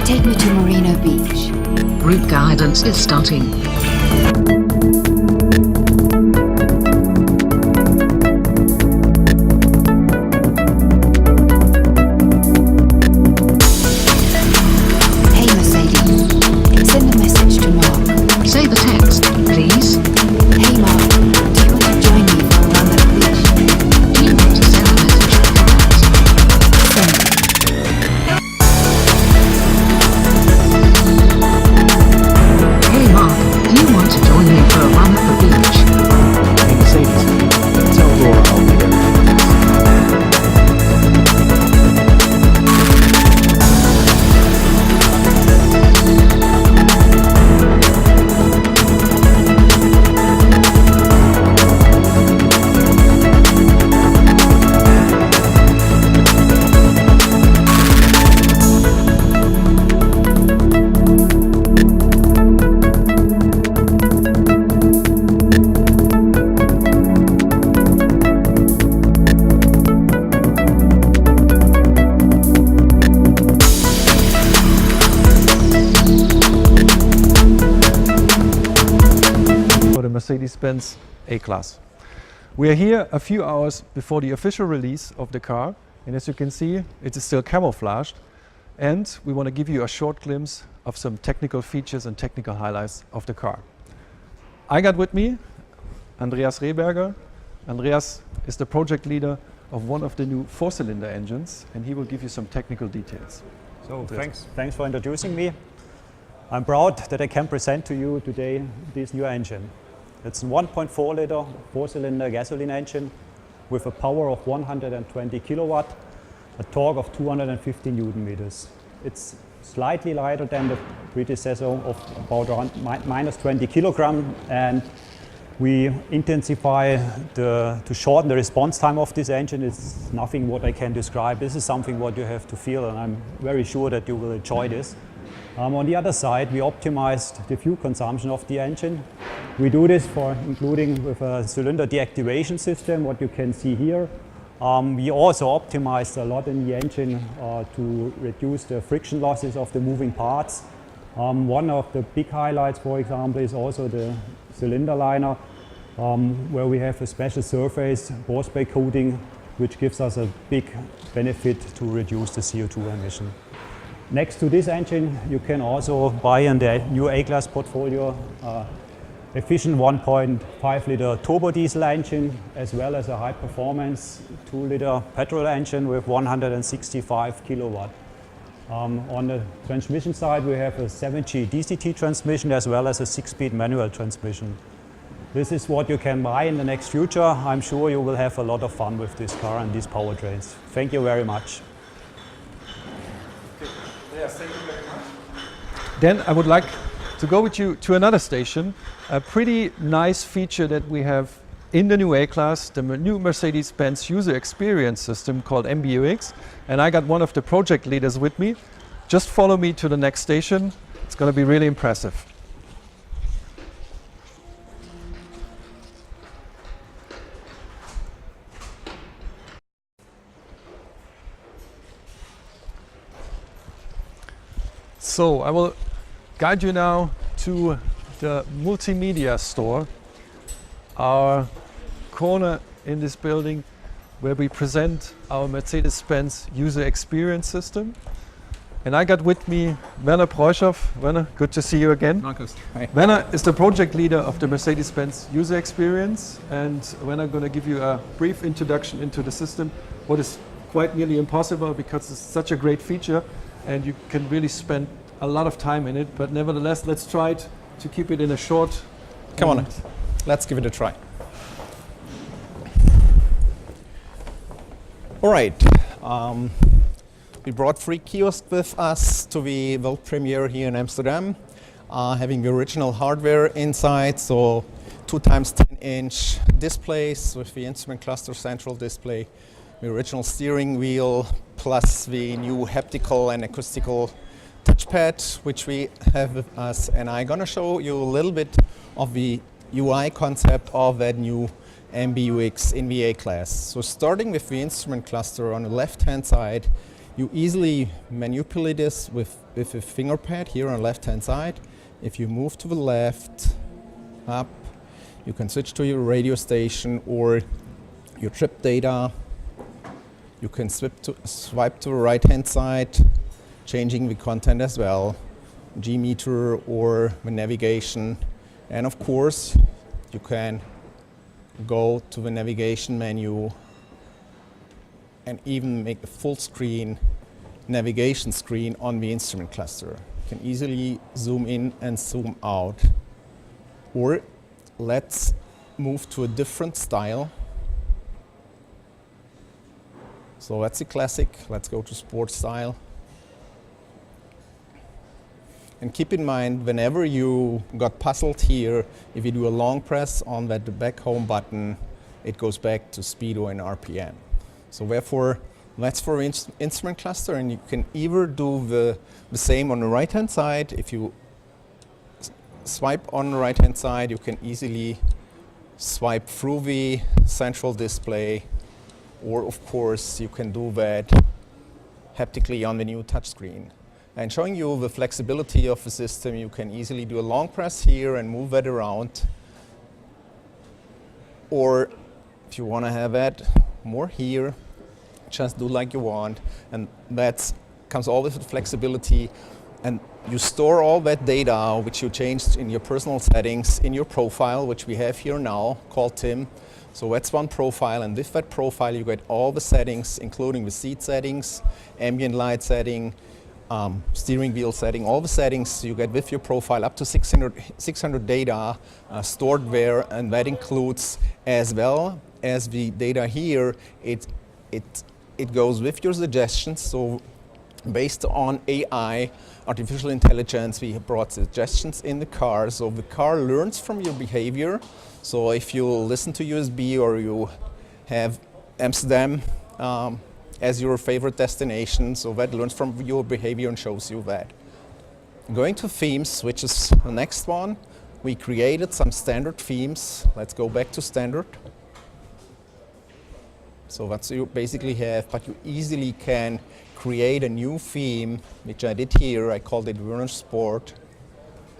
Take me to Marina Beach. Route guidance is starting. Hey Mercedes, send a message to Mark. Say the text, please. Hey Mark, do you want to join me for a run at the beach? Do you want to send a message to contacts? Send it. Hey Mark, do you want to join me for a run at the beach? Hey Mercedes, tell Laura I'll be there. Mercedes-Benz A-Class. We are here a few hours before the official release of the car, and as you can see, it is still camouflaged, and we want to give you a short glimpse of some technical features and technical highlights of the car. I got with me Andreas Rehberger. Andreas is the project leader of one of the new four-cylinder engines, and he will give you some technical details. So thanks for introducing me. I'm proud that I can present to you today this new engine. It's a 1.4 liter four-cylinder gasoline engine with a power of 120 kilowatt, a torque of 250 Newton meters. It's slightly lighter than the predecessor of about around minus 20 kilogram, and we intensify to shorten the response time of this engine. It's nothing what I can describe. This is something what you have to feel, and I'm very sure that you will enjoy this. On the other side, we optimized the fuel consumption of the engine. We do this including with a cylinder deactivation system, what you can see here. We also optimized a lot in the engine to reduce the friction losses of the moving parts. One of the big highlights, for example, is also the cylinder liner, where we have a special surface bore spray coating, which gives us a big benefit to reduce the CO2 emission. Next to this engine, you can also buy in the new A-Class portfolio efficient 1.5 liter turbo diesel engine, as well as a high performance 2 liter petrol engine with 165 kilowatt. On the transmission side, we have a 7G DCT transmission as well as a 6-speed manual transmission. This is what you can buy in the next future. I'm sure you will have a lot of fun with this car and these powertrains. Thank you very much. Yes, thank you very much. Then I would like to go with you to another station, a pretty nice feature that we have in the new A-Class, the new Mercedes-Benz User Experience system called MBUX, and I got one of the project leaders with me. Just follow me to the next station. It's going to be really impressive. So I will guide you now to the multimedia store, our corner in this building where we present our Mercedes-Benz User Experience system. And I got with me Werner Preuschow. Werner, good to see you again. Markus, hi. Werner is the project leader of the Mercedes-Benz User Experience, and Werner going to give you a brief introduction into the system, what is quite nearly impossible because it's such a great feature and you can really spend a lot of time in it, but nevertheless, let's try to keep it in a short. Come on, let's give it a try. All right, we brought 3 kiosks with us to the world premiere here in Amsterdam, having the original hardware inside, so 2x10-inch displays with the instrument cluster central display, the original steering wheel, plus the new haptical and acoustical touchpad, which we have with us, and I'm gonna show you a little bit of the UI concept of that new MBUX in the A-Class. So starting with the instrument cluster on the left-hand side, You easily manipulate this with a finger pad here on the left-hand side. If you move to the left, up, you can switch to your radio station or your trip data. You can swipe to the right-hand side, changing the content as well, G-meter or the navigation. And of course, you can go to the navigation menu and even make a full screen navigation screen on the instrument cluster. You can easily zoom in and zoom out. Or let's move to a different style. So that's the classic. Let's go to sport style. And keep in mind, whenever you got puzzled here, if you do a long press on that back home button, it goes back to speedo and RPM. So therefore, that's for instrument cluster, and you can either do the same on the right-hand side. If you swipe on the right-hand side, you can easily swipe through the central display, or of course, you can do that haptically on the new touchscreen. And showing you the flexibility of the system, you can easily do a long press here and move that around. Or if you want to have that more here, just do like you want. And that comes always with flexibility. And you store all that data, which you changed in your personal settings, in your profile, which we have here now, called Tim. So that's one profile, and with that profile, you get all the settings, including the seat settings, ambient light setting, steering wheel setting, all the settings you get with your profile, up to 600 data stored there, and that includes, as well as the data here, it goes with your suggestions. So based on AI, artificial intelligence, we have brought suggestions in the car. So the car learns from your behavior. So if you listen to USB or you have Amsterdam as your favorite destination, so that learns from your behavior and shows you that. Going to themes, which is the next one, we created some standard themes. Let's go back to standard. So that's what you basically have, but you easily can create a new theme, which I did here. I called it Werner Sport.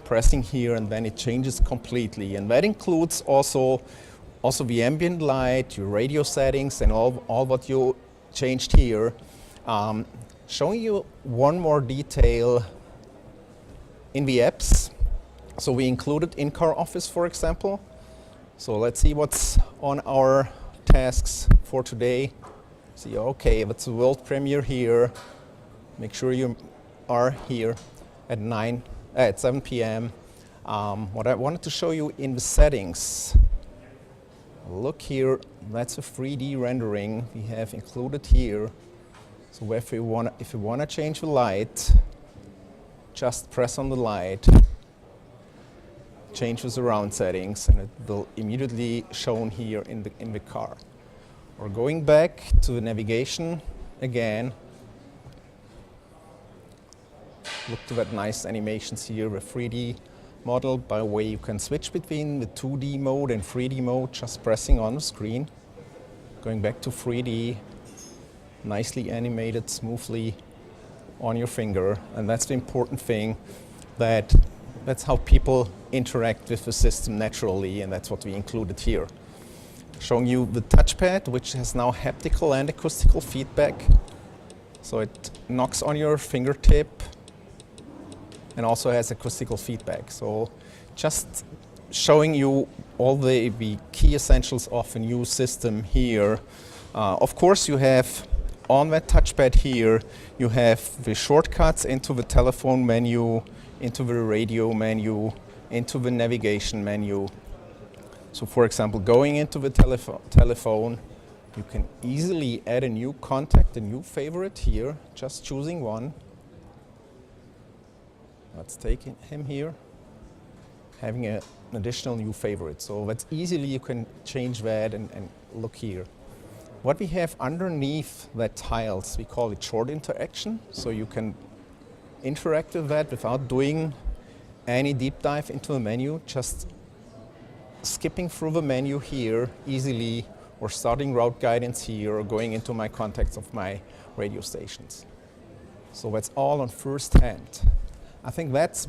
Pressing here, and then it changes completely. And that includes also the ambient light, your radio settings, and all what you changed here. Showing you one more detail in the apps. So we included in-car office, for example. So let's see what's on our tasks for today. See, okay, that's the world premiere here. Make sure you are here at 7 p.m. What I wanted to show you in the settings, look here, that's a 3D rendering we have included here. So if you want to change the light, just press on the light, change the surround settings, and it will immediately shown here in the car. Or going back to the navigation again. Look to that nice animations here, the 3D model. By the way, you can switch between the 2D mode and 3D mode just pressing on the screen. Going back to 3D, nicely animated smoothly on your finger. And that's the important thing, that's how people interact with the system naturally, and that's what we included here. Showing you the touchpad, which has now haptical and acoustical feedback. So it knocks on your fingertip and also has acoustical feedback. So just showing you all the key essentials of a new system here. Of course, you have on that touchpad here, you have the shortcuts into the telephone menu, into the radio menu, into the navigation menu. So for example, going into the telephone, you can easily add a new contact, a new favorite here, just choosing one. Let's take him here, having an additional new favorite. So that's easily, you can change that and look here. What we have underneath that tiles, we call it short interaction. So you can interact with that without doing any deep dive into the menu, just skipping through the menu here easily, or starting route guidance here, or going into my contacts of my radio stations. So that's all on first hand. I think that's